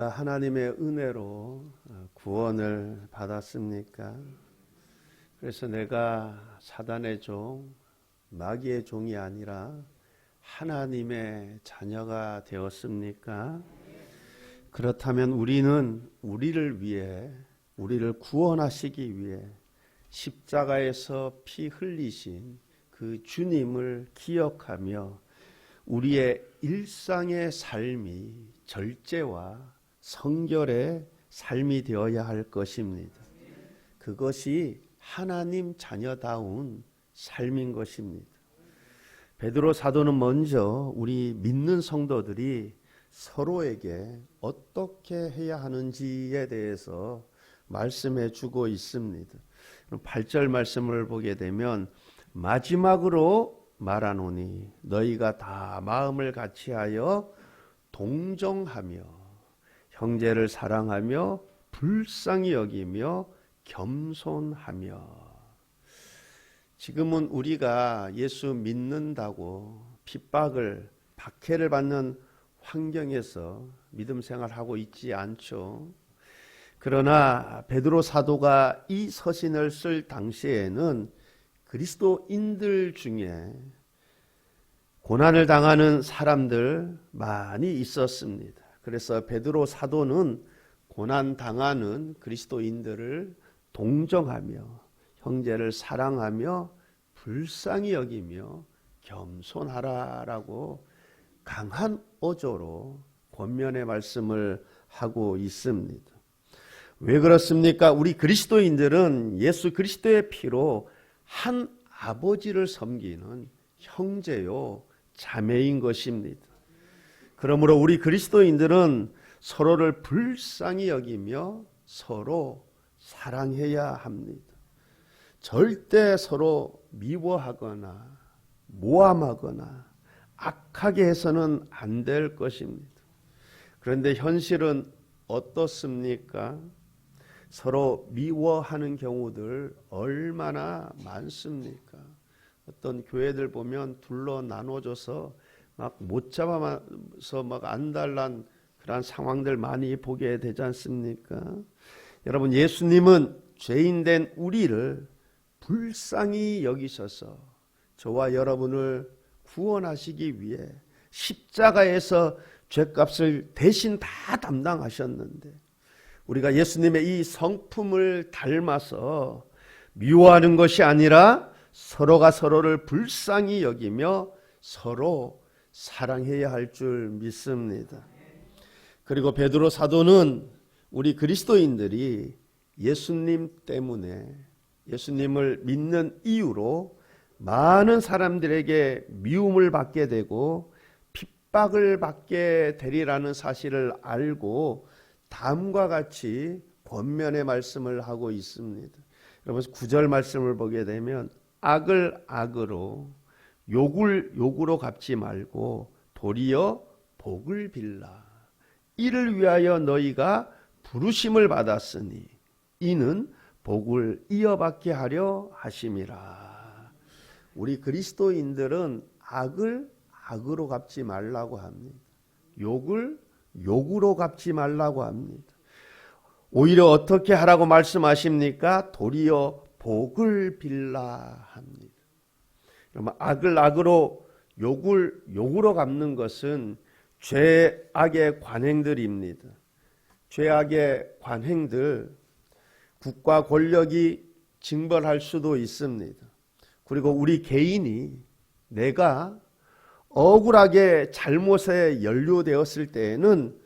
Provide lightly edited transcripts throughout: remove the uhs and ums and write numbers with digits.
하나님의 은혜로 구원을 받았습니까? 그래서 내가 사단의 종, 마귀의 종이 아니라 하나님의 자녀가 되었습니까? 그렇다면 우리는 우리를 위해, 우리를 구원하시기 위해 십자가에서 피 흘리신 그 주님을 기억하며 우리의 일상의 삶이 절제와 성결의 삶이 되어야 할 것입니다. 그것이 하나님 자녀다운 삶인 것입니다. 베드로 사도는 먼저 우리 믿는 성도들이 서로에게 어떻게 해야 하는지에 대해서 말씀해 주고 있습니다. 8절 말씀을 보게 되면 마지막으로 말하노니 너희가 다 마음을 같이하여 동정하며 형제를 사랑하며 불쌍히 여기며 겸손하며. 지금은 우리가 예수 믿는다고 핍박을, 박해를 받는 환경에서 믿음 생활하고 있지 않죠. 그러나 베드로 사도가 이 서신을 쓸 당시에는 그리스도인들 중에 고난을 당하는 사람들 많이 있었습니다. 그래서 베드로 사도는 고난 당하는 그리스도인들을 동정하며 형제를 사랑하며 불쌍히 여기며 겸손하라라고 강한 어조로 권면의 말씀을 하고 있습니다. 왜 그렇습니까? 우리 그리스도인들은 예수 그리스도의 피로 한 아버지를 섬기는 형제요 자매인 것입니다. 그러므로 우리 그리스도인들은 서로를 불쌍히 여기며 서로 사랑해야 합니다. 절대 서로 미워하거나 모함하거나 악하게 해서는 안 될 것입니다. 그런데 현실은 어떻습니까? 서로 미워하는 경우들 얼마나 많습니까? 어떤 교회들 보면 둘로 나눠져서 막 못 잡아서 막 안달난 그런 상황들 많이 보게 되지 않습니까? 여러분, 예수님은 죄인된 우리를 불쌍히 여기셔서 저와 여러분을 구원하시기 위해 십자가에서 죄값을 대신 다 담당하셨는데 우리가 예수님의 이 성품을 닮아서 미워하는 것이 아니라 서로가 서로를 불쌍히 여기며 서로 사랑해야 할 줄 믿습니다. 그리고 베드로 사도는 우리 그리스도인들이 예수님 때문에, 예수님을 믿는 이유로 많은 사람들에게 미움을 받게 되고 핍박을 받게 되리라는 사실을 알고 다음과 같이 권면의 말씀을 하고 있습니다. 여러분, 9절 말씀을 보게 되면 악을 악으로 욕을 욕으로 갚지 말고 도리어 복을 빌라. 이를 위하여 너희가 부르심을 받았으니 이는 복을 이어받게 하려 하심이라. 우리 그리스도인들은 악을 악으로 갚지 말라고 합니다. 욕을 욕으로 갚지 말라고 합니다. 오히려 어떻게 하라고 말씀하십니까? 도리어 복을 빌라 합니다. 악을 악으로 욕을 욕으로 갚는 것은 죄악의 관행들입니다. 죄악의 관행들, 국가 권력이 징벌할 수도 있습니다. 그리고 우리 개인이 내가 억울하게 잘못에 연루되었을 때에는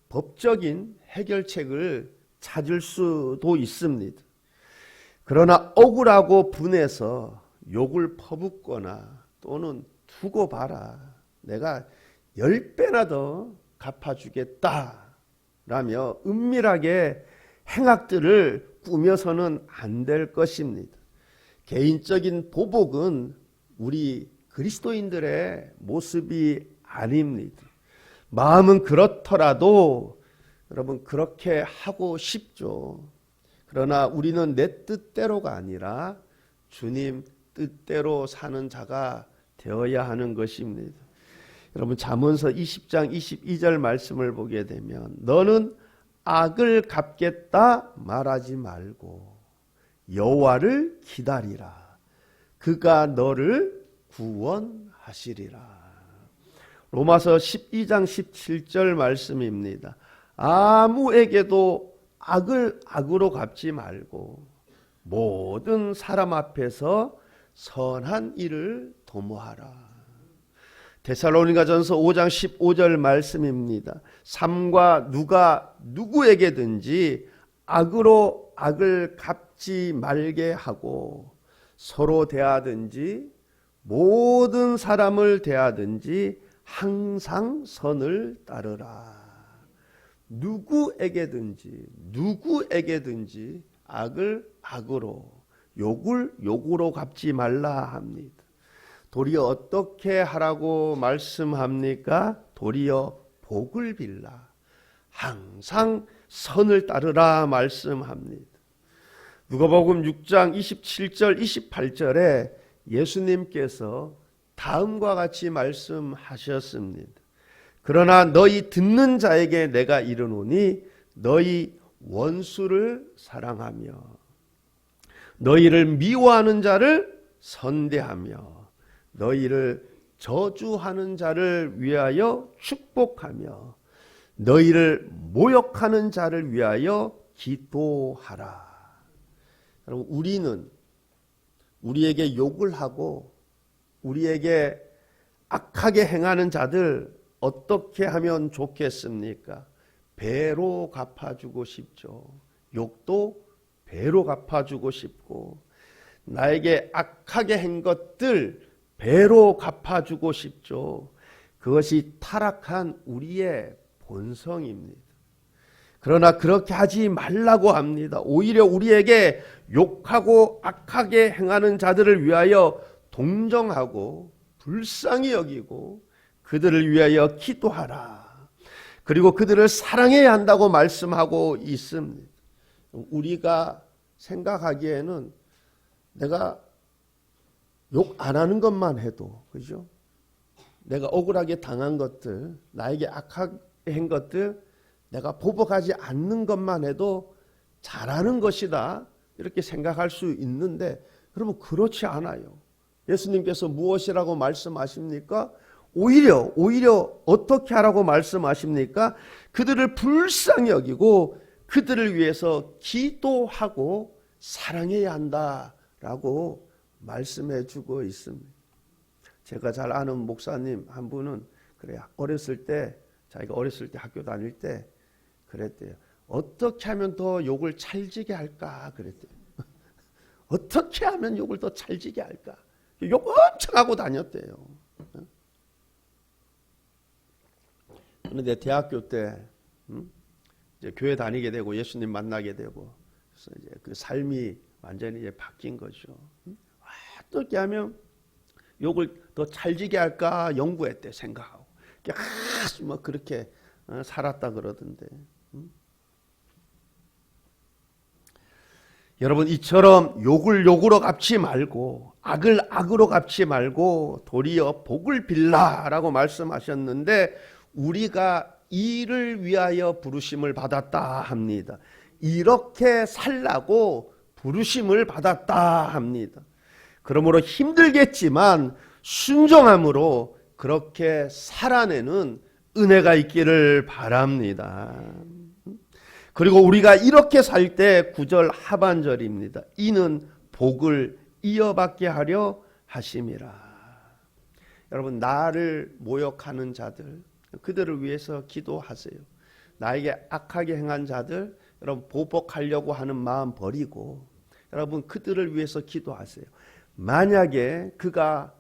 법적인 해결책을 찾을 수도 있습니다. 그러나 억울하고 분해서 욕을 퍼붓거나 또는 두고 봐라, 내가 10배나 더 갚아주겠다 라며 은밀하게 행악들을 꾸며서는 안 될 것입니다. 개인적인 보복은 우리 그리스도인들의 모습이 아닙니다. 마음은 그렇더라도 여러분 그렇게 하고 싶죠. 그러나 우리는 내 뜻대로가 아니라 주님 뜻대로 사는 자가 되어야 하는 것입니다. 여러분, 잠언서 20장 22절 말씀을 보게 되면 너는 악을 갚겠다 말하지 말고 여호와를 기다리라. 그가 너를 구원하시리라. 로마서 12장 17절 말씀입니다. 아무에게도 악을 악으로 갚지 말고 모든 사람 앞에서 선한 일을 도모하라. 데살로니가전서 5장 15절 말씀입니다. 삼가 누가 누구에게든지 악으로 악을 갚지 말게 하고 서로 대하든지 모든 사람을 대하든지 항상 선을 따르라. 누구에게든지 악을 악으로 욕을 욕으로 갚지 말라 합니다. 도리어 어떻게 하라고 말씀합니까? 도리어 복을 빌라. 항상 선을 따르라 말씀합니다. 누가복음 6장 27절 28절에 예수님께서 다음과 같이 말씀하셨습니다. 그러나 너희 듣는 자에게 내가 이르노니 너희 원수를 사랑하며 너희를 미워하는 자를 선대하며 너희를 저주하는 자를 위하여 축복하며 너희를 모욕하는 자를 위하여 기도하라. 여러분, 우리는 우리에게 욕을 하고 우리에게 악하게 행하는 자들 어떻게 하면 좋겠습니까? 배로 갚아주고 싶죠. 욕도 배로 갚아주고 싶고 나에게 악하게 한 것들 배로 갚아주고 싶죠. 그것이 타락한 우리의 본성입니다. 그러나 그렇게 하지 말라고 합니다. 오히려 우리에게 욕하고 악하게 행하는 자들을 위하여 동정하고 불쌍히 여기고 그들을 위하여 기도하라. 그리고 그들을 사랑해야 한다고 말씀하고 있습니다. 우리가 생각하기에는 내가 욕 안 하는 것만 해도, 그죠? 내가 억울하게 당한 것들, 나에게 악하게 한 것들, 내가 보복하지 않는 것만 해도 잘하는 것이다. 이렇게 생각할 수 있는데, 여러분, 그렇지 않아요. 예수님께서 무엇이라고 말씀하십니까? 오히려 어떻게 하라고 말씀하십니까? 그들을 불쌍히 여기고 그들을 위해서 기도하고 사랑해야 한다라고 말씀해 주고 있습니다. 제가 잘 아는 목사님 한 분은 그래요. 자기가 어렸을 때 학교 다닐 때 그랬대요. 어떻게 하면 더 욕을 찰지게 할까 그랬대요. 어떻게 하면 욕을 더 찰지게 할까? 욕 엄청 하고 다녔대요. 그런데 대학교 때 이제 교회 다니게 되고 예수님 만나게 되고 그래서 이제 그 삶이 완전히 이제 바뀐 거죠. 어떻게 하면 욕을 더 찰지게 할까 연구했대 생각하고 아주 뭐 그렇게 살았다 그러던데. 여러분, 이처럼 욕을 욕으로 갚지 말고 악을 악으로 갚지 말고 도리어 복을 빌라라고 말씀하셨는데 우리가 이를 위하여 부르심을 받았다 합니다. 이렇게 살라고 부르심을 받았다 합니다. 그러므로 힘들겠지만 순종함으로 그렇게 살아내는 은혜가 있기를 바랍니다. 그리고 우리가 이렇게 살 때 9절 하반절입니다. 이는 복을 이어받게 하려 하심이라. 여러분, 나를 모욕하는 자들, 그들을 위해서 기도하세요. 나에게 악하게 행한 자들, 여러분 보복하려고 하는 마음 버리고 여러분 그들을 위해서 기도하세요. 만약에 그가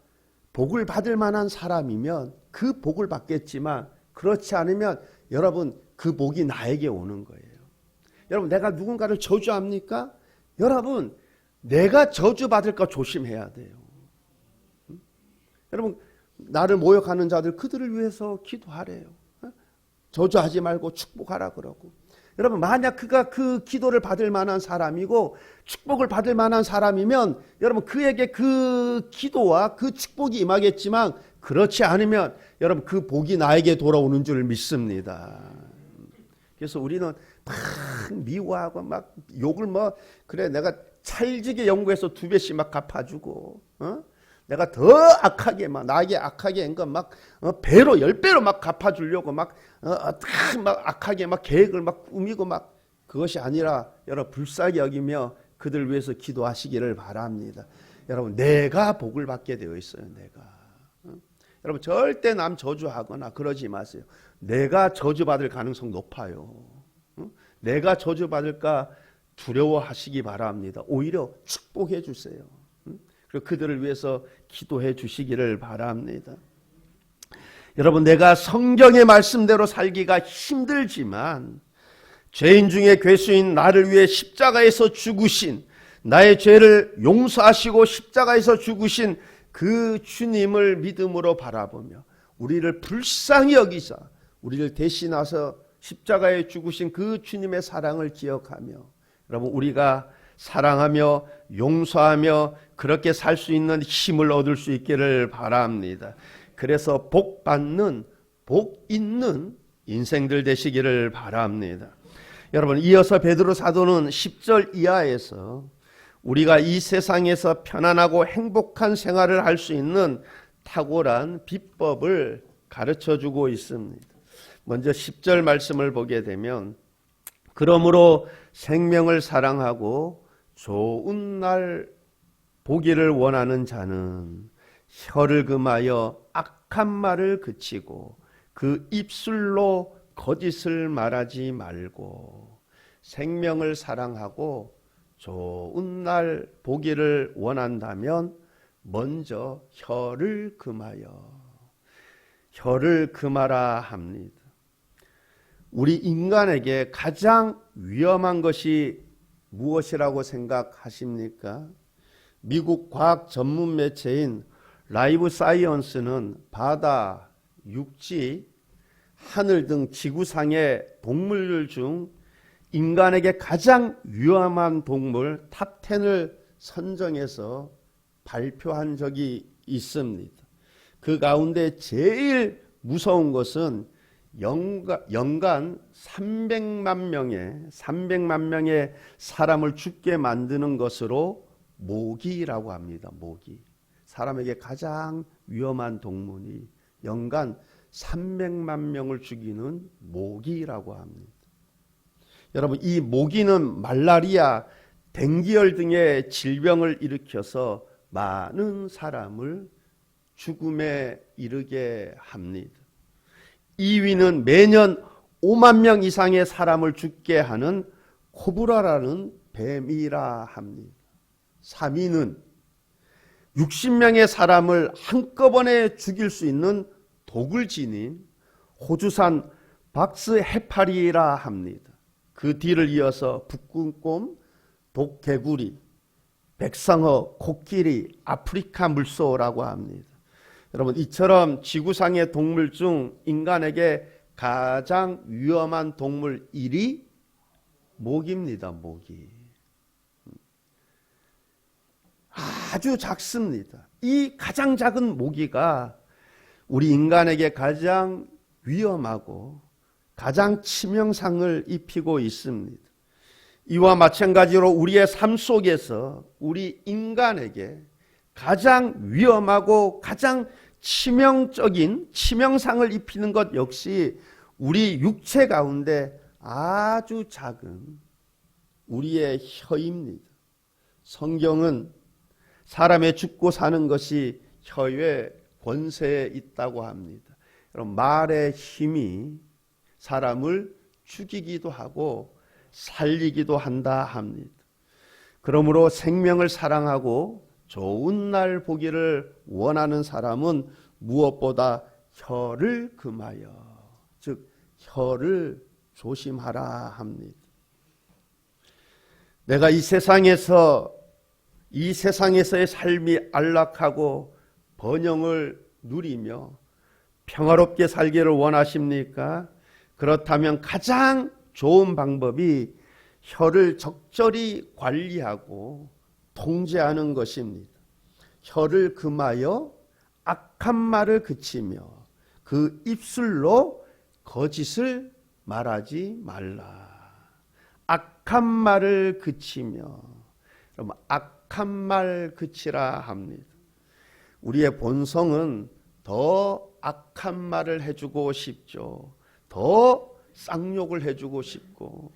복을 받을 만한 사람이면 그 복을 받겠지만 그렇지 않으면 여러분 그 복이 나에게 오는 거예요. 여러분, 내가 누군가를 저주합니까? 여러분, 내가 저주받을 거 조심해야 돼요. 여러분, 나를 모욕하는 자들 그들을 위해서 기도하래요. 저주하지 말고 축복하라 그러고. 여러분, 만약 그가 그 기도를 받을 만한 사람이고 축복을 받을 만한 사람이면 여러분 그에게 그 기도와 그 축복이 임하겠지만 그렇지 않으면 여러분 그 복이 나에게 돌아오는 줄 믿습니다. 그래서 우리는 막 미워하고 막 욕을 뭐 그래 내가 찰지게 연구해서 2배씩 막 갚아주고 내가 더 악하게 막 나에게 악하게 한 건 막 배로 10배로 막 갚아주려고 막 악하게 막 계획을 막 꾸미고 막 그것이 아니라 여러분 불쌍히 여기며 그들 위해서 기도하시기를 바랍니다. 여러분 내가 복을 받게 되어 있어요. 내가 여러분 절대 남 저주하거나 그러지 마세요. 내가 저주받을 가능성 높아요. 내가 저주받을까 두려워하시기 바랍니다. 오히려 축복해 주세요. 그리고 그들을 위해서 기도해 주시기를 바랍니다. 여러분 내가 성경의 말씀대로 살기가 힘들지만 죄인 중에 괴수인 나를 위해 십자가에서 죽으신 나의 죄를 용서하시고 십자가에서 죽으신 그 주님을 믿음으로 바라보며 우리를 불쌍히 여기사 우리를 대신하서 십자가에 죽으신 그 주님의 사랑을 기억하며 여러분 우리가 사랑하며 용서하며 그렇게 살 수 있는 힘을 얻을 수 있기를 바랍니다. 그래서 복 받는 복 있는 인생들 되시기를 바랍니다. 여러분 이어서 베드로 사도는 10절 이하에서 우리가 이 세상에서 편안하고 행복한 생활을 할 수 있는 탁월한 비법을 가르쳐주고 있습니다. 먼저 10절 말씀을 보게 되면 그러므로 생명을 사랑하고 좋은 날 보기를 원하는 자는 혀를 금하여 악한 말을 그치고 그 입술로 거짓을 말하지 말고 생명을 사랑하고 좋은 날 보기를 원한다면 먼저 혀를 금하라 합니다. 우리 인간에게 가장 위험한 것이 무엇이라고 생각하십니까? 미국 과학 전문 매체인 라이브 사이언스는 바다, 육지, 하늘 등 지구상의 동물들 중 인간에게 가장 위험한 동물 탑 10을 선정해서 발표한 적이 있습니다. 그 가운데 제일 무서운 것은 연간 300만 명의 사람을 죽게 만드는 것으로 모기라고 합니다. 모기. 사람에게 가장 위험한 동물이 연간 300만 명을 죽이는 모기라고 합니다. 여러분 이 모기는 말라리아, 댕기열 등의 질병을 일으켜서 많은 사람을 죽음에 이르게 합니다. 2위는 매년 5만 명 이상의 사람을 죽게 하는 코브라라는 뱀이라 합니다. 3위는 60명의 사람을 한꺼번에 죽일 수 있는 독을 지닌 호주산 박스 해파리라 합니다. 그 뒤를 이어서 북극곰, 독개구리, 백상어, 코끼리, 아프리카 물소라고 합니다. 여러분 이처럼 지구상의 동물 중 인간에게 가장 위험한 동물 1위 모기입니다. 모기. 아주 작습니다. 이 가장 작은 모기가 우리 인간에게 가장 위험하고 가장 치명상을 입히고 있습니다. 이와 마찬가지로 우리의 삶 속에서 우리 인간에게 가장 위험하고 가장 치명적인 치명상을 입히는 것 역시 우리 육체 가운데 아주 작은 우리의 혀입니다. 성경은 사람의 죽고 사는 것이 혀의 권세에 있다고 합니다. 여러분 말의 힘이 사람을 죽이기도 하고 살리기도 한다 합니다. 그러므로 생명을 사랑하고 좋은 날 보기를 원하는 사람은 무엇보다 혀를 금하여, 즉 혀를 조심하라 합니다. 내가 이 세상에서의 삶이 안락하고 번영을 누리며 평화롭게 살기를 원하십니까? 그렇다면 가장 좋은 방법이 혀를 적절히 관리하고 통제하는 것입니다. 혀를 금하여 악한 말을 그치며 그 입술로 거짓을 말하지 말라. 악한 말을 그치며, 여러분 악한 말 그치라 합니다. 우리의 본성은 더 악한 말을 해주고 싶죠. 더 쌍욕을 해주고 싶고,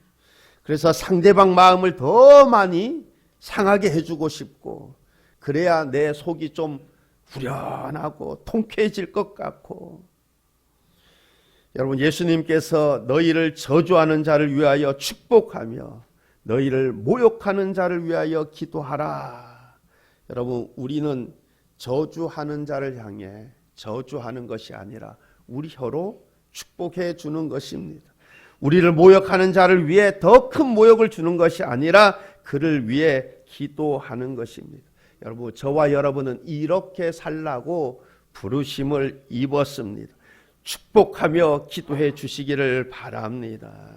그래서 상대방 마음을 더 많이 상하게 해주고 싶고, 그래야 내 속이 좀 후련하고 통쾌해질 것 같고. 여러분, 예수님께서 너희를 저주하는 자를 위하여 축복하며 너희를 모욕하는 자를 위하여 기도하라. 여러분, 우리는 저주하는 자를 향해 저주하는 것이 아니라 우리 혀로 축복해 주는 것입니다. 우리를 모욕하는 자를 위해 더 큰 모욕을 주는 것이 아니라 그를 위해 기도하는 것입니다. 여러분, 저와 여러분은 이렇게 살라고 부르심을 입었습니다. 축복하며 기도해 주시기를 바랍니다.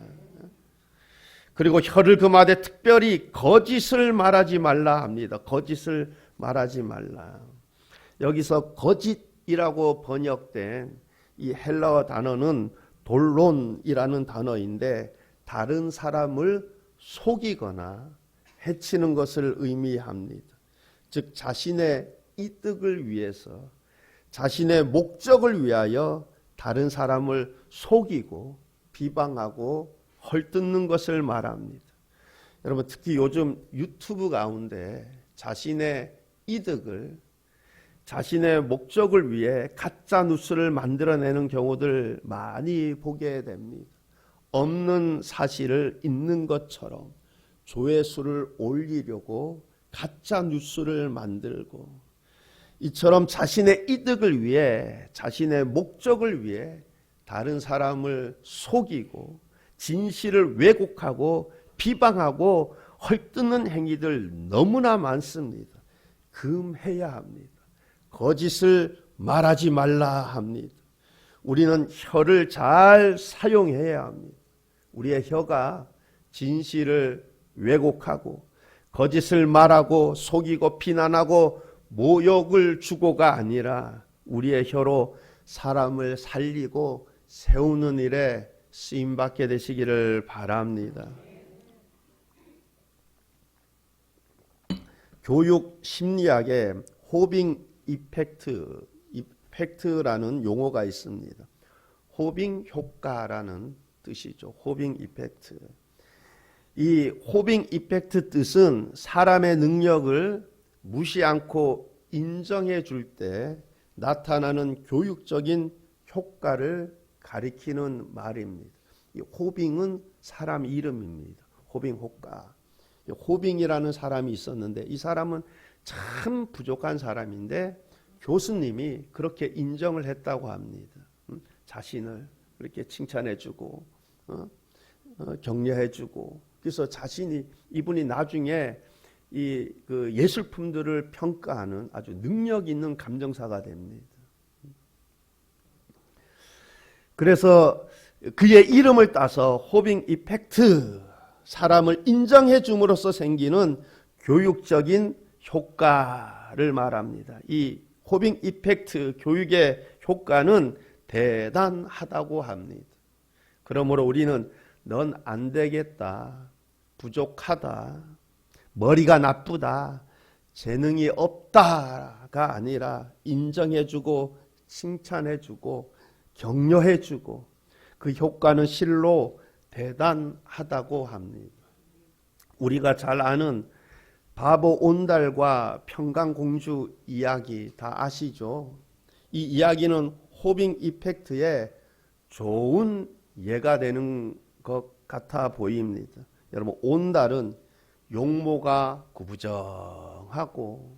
그리고 혀를 금하되 특별히 거짓을 말하지 말라 합니다. 거짓을 말하지 말라. 여기서 거짓이라고 번역된 이 헬라어 단어는 돌론이라는 단어인데, 다른 사람을 속이거나 해치는 것을 의미합니다. 즉 자신의 이득을 위해서, 자신의 목적을 위하여 다른 사람을 속이고 비방하고 헐뜯는 것을 말합니다. 여러분, 특히 요즘 유튜브 가운데 자신의 이득을, 자신의 목적을 위해 가짜 뉴스를 만들어내는 경우들 많이 보게 됩니다. 없는 사실을 있는 것처럼 조회수를 올리려고 가짜 뉴스를 만들고, 이처럼 자신의 이득을 위해, 자신의 목적을 위해 다른 사람을 속이고 진실을 왜곡하고 비방하고 헐뜯는 행위들 너무나 많습니다. 금해야 합니다. 거짓을 말하지 말라 합니다. 우리는 혀를 잘 사용해야 합니다. 우리의 혀가 진실을 왜곡하고 거짓을 말하고 속이고 비난하고 모욕을 주고가 아니라 우리의 혀로 사람을 살리고 세우는 일에 쓰임받게 되시기를 바랍니다. 교육 심리학에 호빙 이펙트라는 용어가 있습니다. 호빙 효과라는 뜻이죠. 호빙 이펙트. 이 호빙 이펙트 뜻은 사람의 능력을 무시 않고 인정해 줄 때 나타나는 교육적인 효과를 가리키는 말입니다. 이 호빙은 사람 이름입니다. 호빙 효과. 호빙이라는 사람이 있었는데, 이 사람은 참 부족한 사람인데 교수님이 그렇게 인정을 했다고 합니다. 자신을 그렇게 칭찬해주고 격려해주고, 그래서 이분이 나중에 그 예술품들을 평가하는 아주 능력 있는 감정사가 됩니다. 그래서 그의 이름을 따서 호빙 이펙트, 사람을 인정해 줌으로써 생기는 교육적인 효과를 말합니다. 이 호빙 이펙트 교육의 효과는 대단하다고 합니다. 그러므로 우리는 넌 안 되겠다, 부족하다, 머리가 나쁘다, 재능이 없다가 아니라 인정해주고 칭찬해주고 격려해주고, 그 효과는 실로 대단하다고 합니다. 우리가 잘 아는 바보 온달과 평강공주 이야기 다 아시죠? 이 이야기는 호빙 이펙트의 좋은 예가 되는 것 같아 보입니다. 여러분, 온달은 용모가 구부정하고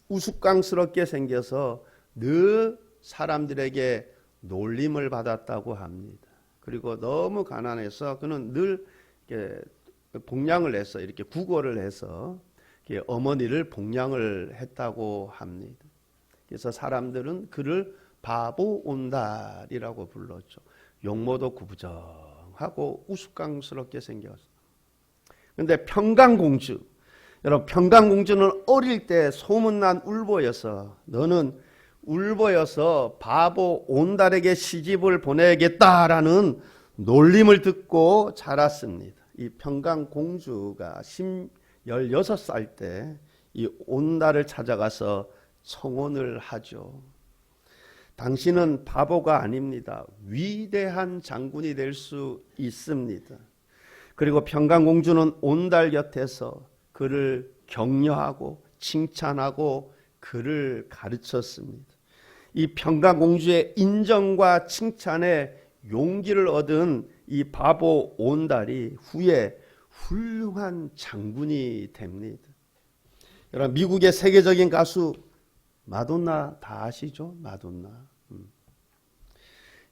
우스꽝스럽게 생겨서 늘 사람들에게 놀림을 받았다고 합니다. 그리고 너무 가난해서 그는 늘 이렇게 복량을 해서, 이렇게 구걸을 해서 이렇게 어머니를 복량을 했다고 합니다. 그래서 사람들은 그를 바보 온달이라고 불렀죠. 용모도 구부정하고 우스꽝스럽게 생겼어요. 그런데 평강공주, 여러분, 평강공주는 어릴 때 소문난 울보여서, 너는 울보여서 바보 온달에게 시집을 보내겠다라는 놀림을 듣고 자랐습니다. 이 평강공주가 16살 때 이 온달을 찾아가서 청혼을 하죠. 당신은 바보가 아닙니다. 위대한 장군이 될 수 있습니다. 그리고 평강공주는 온달 곁에서 그를 격려하고 칭찬하고 그를 가르쳤습니다. 이 평강공주의 인정과 칭찬에 용기를 얻은 이 바보 온달이 후에 훌륭한 장군이 됩니다. 여러분, 미국의 세계적인 가수 마돈나 다 아시죠? 마돈나.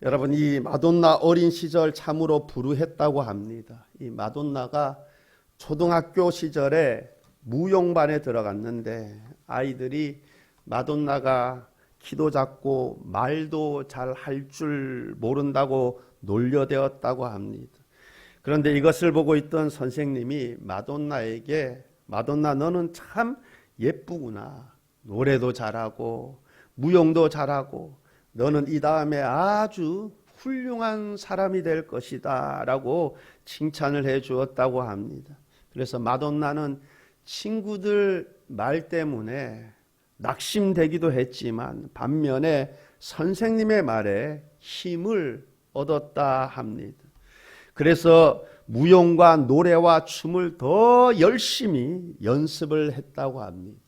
여러분, 이 마돈나 어린 시절 참으로 불우했다고 합니다. 이 마돈나가 초등학교 시절에 무용반에 들어갔는데 아이들이 마돈나가 키도 작고 말도 잘 할 줄 모른다고 놀려대었다고 합니다. 그런데 이것을 보고 있던 선생님이 마돈나에게 마돈나, 너는 참 예쁘구나. 노래도 잘하고 무용도 잘하고 너는 이 다음에 아주 훌륭한 사람이 될 것이다 라고 칭찬을 해 주었다고 합니다. 그래서 마돈나는 친구들 말 때문에 낙심되기도 했지만 반면에 선생님의 말에 힘을 얻었다 합니다. 그래서 무용과 노래와 춤을 더 열심히 연습을 했다고 합니다.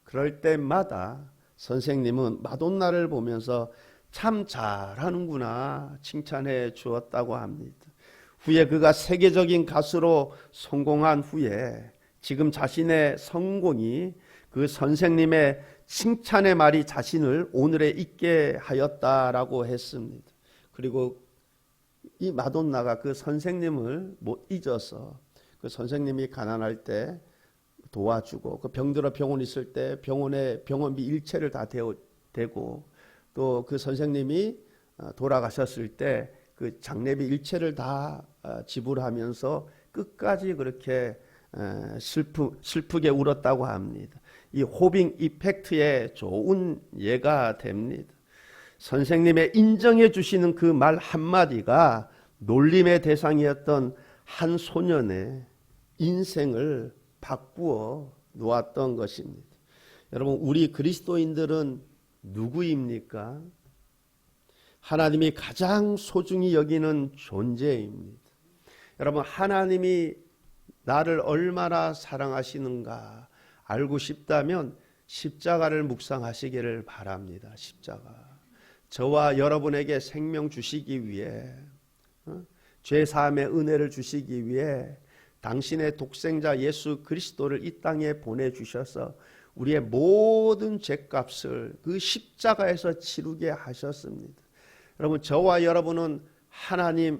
그럴 때마다 선생님은 마돈나를 보면서 참 잘하는구나 칭찬해 주었다고 합니다. 후에 그가 세계적인 가수로 성공한 후에 지금 자신의 성공이 그 선생님의 칭찬의 말이 자신을 오늘에 있게 하였다라고 했습니다. 그리고 이 마돈나가 그 선생님을 못 잊어서 그 선생님이 가난할 때 도와주고 그 병들어 병원 있을 때 병원에 병원비 일체를 다 대고 또 그 선생님이 돌아가셨을 때 그 장례비 일체를 다 지불하면서 끝까지 그렇게 슬프게 울었다고 합니다. 이 호빙 이펙트의 좋은 예가 됩니다. 선생님의 인정해 주시는 그 말 한마디가 놀림의 대상이었던 한 소년의 인생을 바꾸어 놓았던 것입니다. 여러분, 우리 그리스도인들은 누구입니까? 하나님이 가장 소중히 여기는 존재입니다. 여러분, 하나님이 나를 얼마나 사랑하시는가 알고 싶다면 십자가를 묵상하시기를 바랍니다. 십자가. 저와 여러분에게 생명 주시기 위해 죄사함의 은혜를 주시기 위해 당신의 독생자 예수 그리스도를 이 땅에 보내주셔서 우리의 모든 죄값을 그 십자가에서 치르게 하셨습니다. 여러분, 저와 여러분은 하나님에게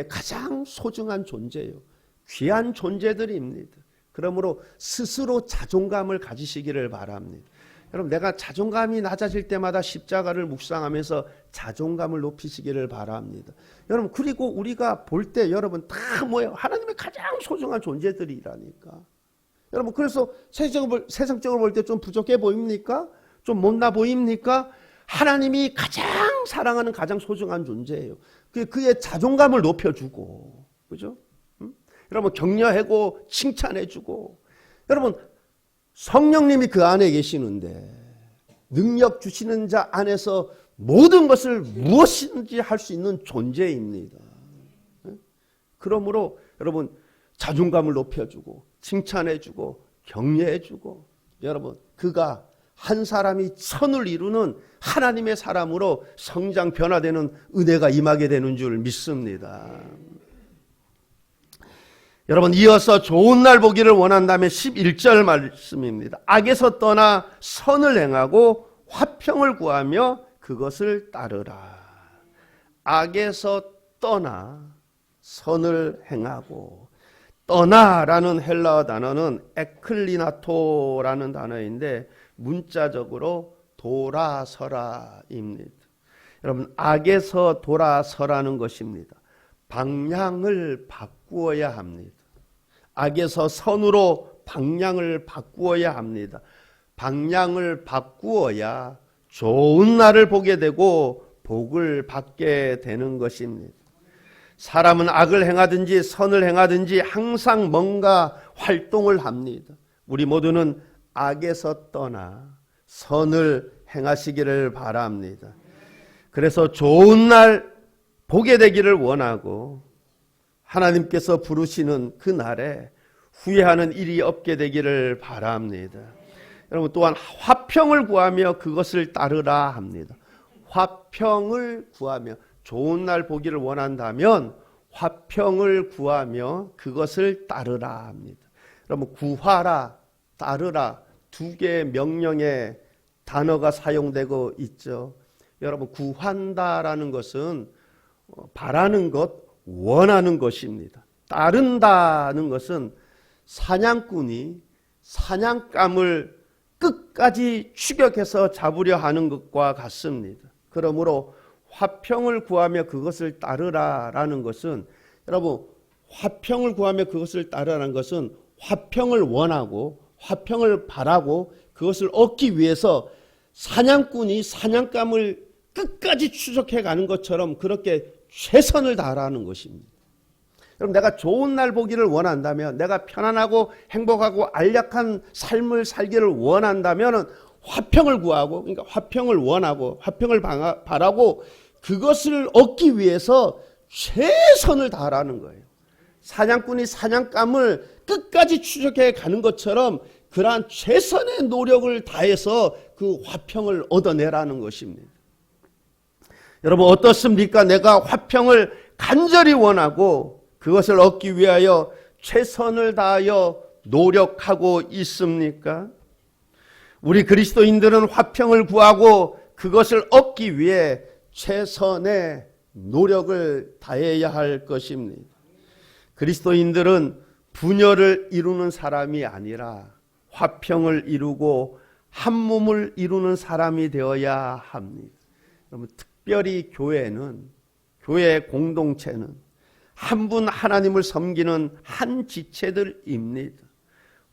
가장 소중한 존재예요. 귀한 존재들입니다. 그러므로 스스로 자존감을 가지시기를 바랍니다. 여러분, 내가 자존감이 낮아질 때마다 십자가를 묵상하면서 자존감을 높이시기를 바랍니다. 여러분, 그리고 우리가 볼 때 여러분 다 뭐예요? 하나님의 가장 소중한 존재들이라니까. 여러분, 그래서 세상적으로 볼 때 좀 부족해 보입니까? 좀 못나 보입니까? 하나님이 가장 사랑하는 가장 소중한 존재예요. 그의 자존감을 높여주고, 그죠? 여러분, 격려하고 칭찬해주고, 여러분, 성령님이 그 안에 계시는데 능력 주시는 자 안에서 모든 것을 무엇이든지 할 수 있는 존재입니다. 그러므로 여러분, 자존감을 높여주고 칭찬해주고 격려해주고, 여러분, 그가 한 사람이 천을 이루는 하나님의 사람으로 성장 변화되는 은혜가 임하게 되는 줄 믿습니다. 여러분, 이어서 좋은 날 보기를 원한다면 11절 말씀입니다. 악에서 떠나 선을 행하고 화평을 구하며 그것을 따르라. 악에서 떠나 선을 행하고, 떠나라는 헬라어 단어는 에클리나토라는 단어인데 문자적으로 돌아서라입니다. 여러분, 악에서 돌아서라는 것입니다. 방향을 바꾸어야 합니다. 악에서 선으로 방향을 바꾸어야 합니다. 방향을 바꾸어야 좋은 날을 보게 되고 복을 받게 되는 것입니다. 사람은 악을 행하든지 선을 행하든지 항상 뭔가 활동을 합니다. 우리 모두는 악에서 떠나 선을 행하시기를 바랍니다. 그래서 좋은 날 보게 되기를 원하고 하나님께서 부르시는 그 날에 후회하는 일이 없게 되기를 바랍니다. 여러분, 또한 화평을 구하며 그것을 따르라 합니다. 화평을 구하며, 좋은 날 보기를 원한다면 화평을 구하며 그것을 따르라 합니다. 여러분, 구하라, 따르라 두 개의 명령의 단어가 사용되고 있죠. 여러분, 구한다라는 것은 바라는 것, 원하는 것입니다. 따른다는 것은 사냥꾼이 사냥감을 끝까지 추격해서 잡으려 하는 것과 같습니다. 그러므로 화평을 구하며 그것을 따르라라는 것은, 여러분, 화평을 구하며 그것을 따르라는 것은 화평을 원하고 화평을 바라고 그것을 얻기 위해서 사냥꾼이 사냥감을 끝까지 추적해 가는 것처럼 그렇게 최선을 다하라는 것입니다. 여러분, 내가 좋은 날 보기를 원한다면, 내가 편안하고 행복하고 안락한 삶을 살기를 원한다면 화평을 구하고, 그러니까 화평을 원하고 화평을 바라고 그것을 얻기 위해서 최선을 다하라는 거예요. 사냥꾼이 사냥감을 끝까지 추적해 가는 것처럼 그러한 최선의 노력을 다해서 그 화평을 얻어내라는 것입니다. 여러분, 어떻습니까? 내가 화평을 간절히 원하고 그것을 얻기 위하여 최선을 다하여 노력하고 있습니까? 우리 그리스도인들은 화평을 구하고 그것을 얻기 위해 최선의 노력을 다해야 할 것입니다. 그리스도인들은 분열을 이루는 사람이 아니라 화평을 이루고 한 몸을 이루는 사람이 되어야 합니다. 여러분, 특별히 교회는, 교회 공동체는 한 분 하나님을 섬기는 한 지체들입니다.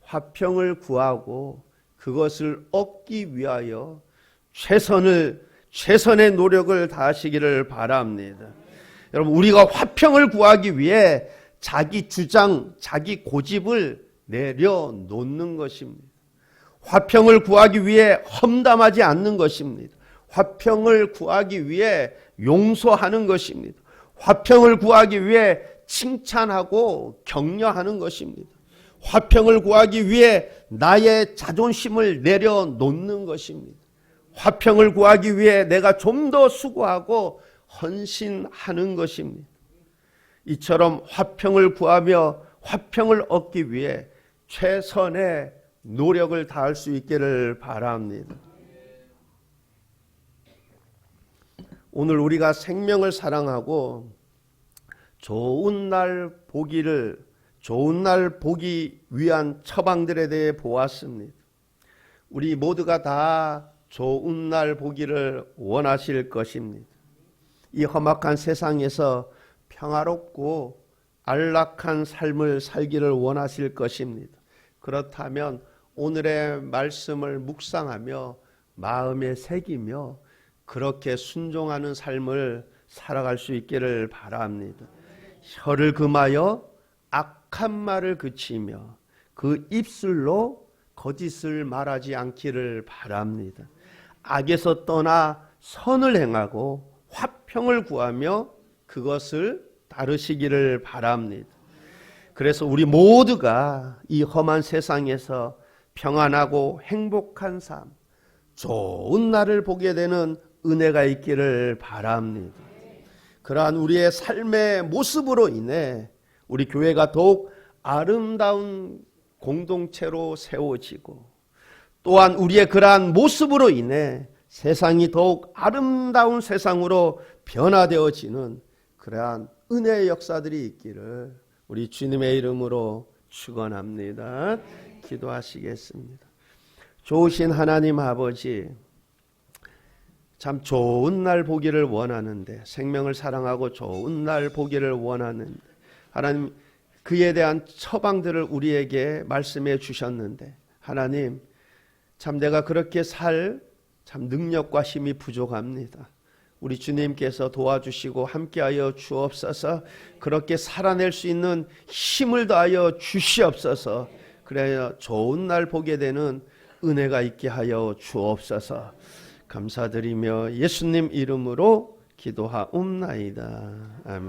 화평을 구하고 그것을 얻기 위하여 최선의 노력을 다하시기를 바랍니다. 여러분, 우리가 화평을 구하기 위해 자기 주장, 자기 고집을 내려놓는 것입니다. 화평을 구하기 위해 험담하지 않는 것입니다. 화평을 구하기 위해 용서하는 것입니다. 화평을 구하기 위해 칭찬하고 격려하는 것입니다. 화평을 구하기 위해 나의 자존심을 내려놓는 것입니다. 화평을 구하기 위해 내가 좀 더 수고하고 헌신하는 것입니다. 이처럼 화평을 구하며 화평을 얻기 위해 최선의 노력을 다할 수 있기를 바랍니다. 오늘 우리가 생명을 사랑하고 좋은 날 보기 위한 처방들에 대해 보았습니다. 우리 모두가 다 좋은 날 보기를 원하실 것입니다. 이 험악한 세상에서 평화롭고 안락한 삶을 살기를 원하실 것입니다. 그렇다면 오늘의 말씀을 묵상하며 마음에 새기며 그렇게 순종하는 삶을 살아갈 수 있기를 바랍니다. 혀를 금하여 악한 말을 그치며 그 입술로 거짓을 말하지 않기를 바랍니다. 악에서 떠나 선을 행하고 화평을 구하며 그것을 따르시기를 바랍니다. 그래서 우리 모두가 이 험한 세상에서 평안하고 행복한 삶, 좋은 날을 보게 되는 은혜가 있기를 바랍니다. 그러한 우리의 삶의 모습으로 인해 우리 교회가 더욱 아름다운 공동체로 세워지고, 또한 우리의 그러한 모습으로 인해 세상이 더욱 아름다운 세상으로 변화되어지는 그러한 은혜의 역사들이 있기를 우리 주님의 이름으로 축원합니다. 기도하시겠습니다. 좋으신 하나님 아버지, 참 좋은 날 보기를 원하는데, 생명을 사랑하고 좋은 날 보기를 원하는데, 하나님, 그에 대한 처방들을 우리에게 말씀해 주셨는데, 하나님, 참 내가 그렇게 살 참 능력과 힘이 부족합니다. 우리 주님께서 도와주시고 함께하여 주옵소서. 그렇게 살아낼 수 있는 힘을 더하여 주시옵소서. 그래야 좋은 날 보게 되는 은혜가 있게 하여 주옵소서. 감사드리며 예수님 이름으로 기도하옵나이다. 아멘.